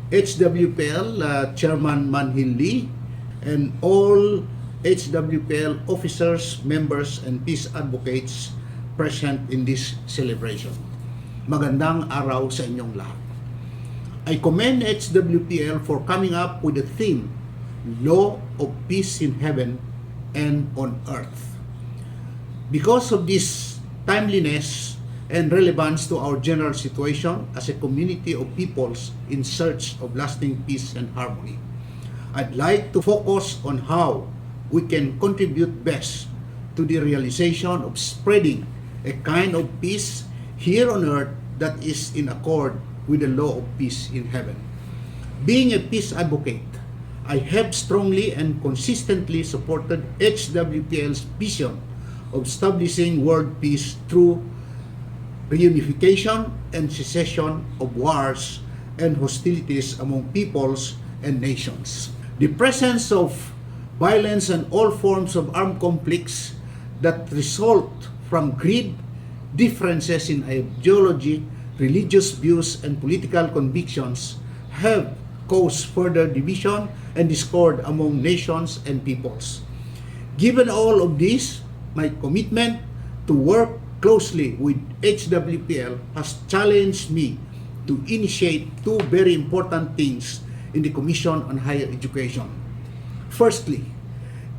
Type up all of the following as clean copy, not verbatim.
HWPL Chairman Manhin Lee, and all HWPL officers, members, and peace advocates present in this celebration. Magandang araw sa inyong lahat. I commend HWPL for coming up with the theme, Law of Peace in Heaven and on Earth. Because of this timeliness and relevance to our general situation as a community of peoples in search of lasting peace and harmony, I'd like to focus on how we can contribute best to the realization of spreading a kind of peace here on earth that is in accord with the law of peace in heaven. Being a peace advocate, I have strongly and consistently supported HWPL's vision of establishing world peace through reunification and cessation of wars and hostilities among peoples and nations. The presence of violence and all forms of armed conflicts that result from greed, differences in ideology, religious views, and political convictions have caused further division and discord among nations and peoples. Given all of this, my commitment to work closely with HWPL has challenged me to initiate two very important things in the Commission on Higher Education. Firstly,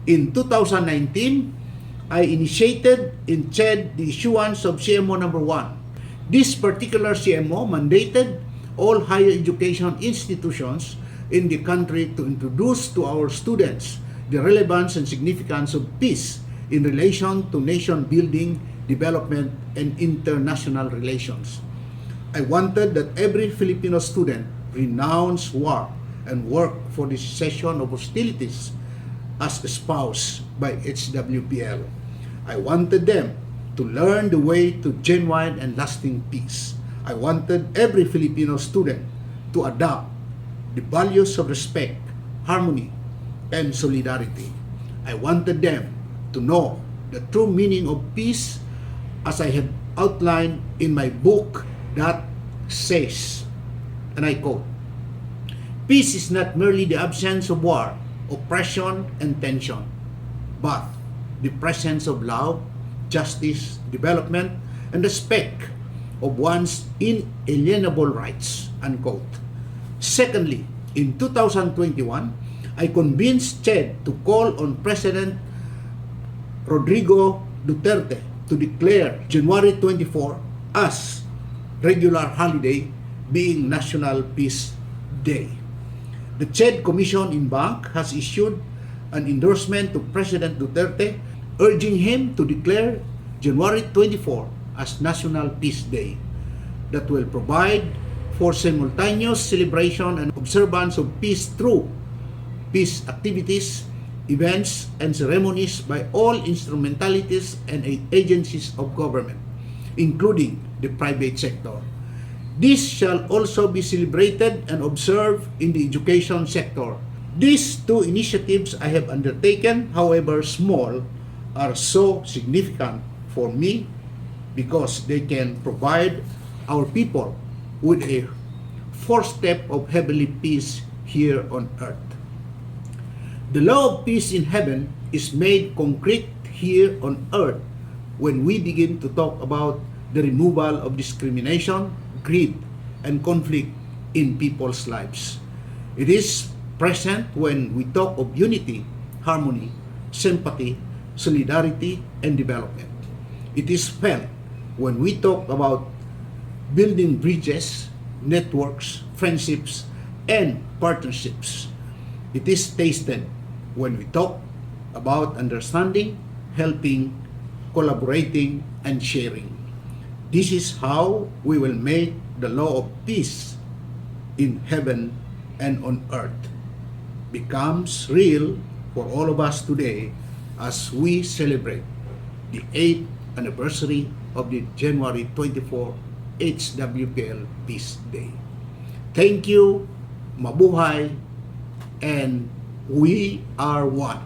in 2019, I initiated and chaired the issuance of CMO number 1. This particular CMO mandated all higher education institutions in the country to introduce to our students the relevance and significance of peace in relation to nation building, development, and international relations. I wanted that every Filipino student renounce war and work for the cessation of hostilities as espoused by HWPL. I wanted them to learn the way to genuine and lasting peace. I wanted every Filipino student to adopt the values of respect, harmony, and solidarity. I wanted them to know the true meaning of peace as I have outlined in my book that says, and I quote, "Peace is not merely the absence of war, oppression, and tension, but the presence of love, justice, development, and respect of one's inalienable rights," unquote. Secondly, in 2021, I convinced CHED to call on President Rodrigo Duterte to declare January 24 as regular holiday, being National Peace Day. The CHED Commission in Bank has issued an endorsement to President Duterte urging him to declare January 24 as National Peace Day that will provide for simultaneous celebration and observance of peace through peace activities, events, and ceremonies by all instrumentalities and agencies of government, including the private sector. This shall also be celebrated and observed in the education sector. These two initiatives I have undertaken, however small, are so significant for me because they can provide our people with a fourth step of heavenly peace here on earth. The law of peace in heaven is made concrete here on earth when we begin to talk about the removal of discrimination, greed, and conflict in people's lives. It is present when we talk of unity, harmony, sympathy, solidarity, and development. It is felt when we talk about building bridges, networks, friendships, and partnerships. It is tasted when we talk about understanding, helping, collaborating, and sharing. This is how we will make the law of peace in heaven and on earth becomes real for all of us today as we celebrate the 8th anniversary of the January 24 HWPL Peace Day. Thank you, mabuhay, and we are one.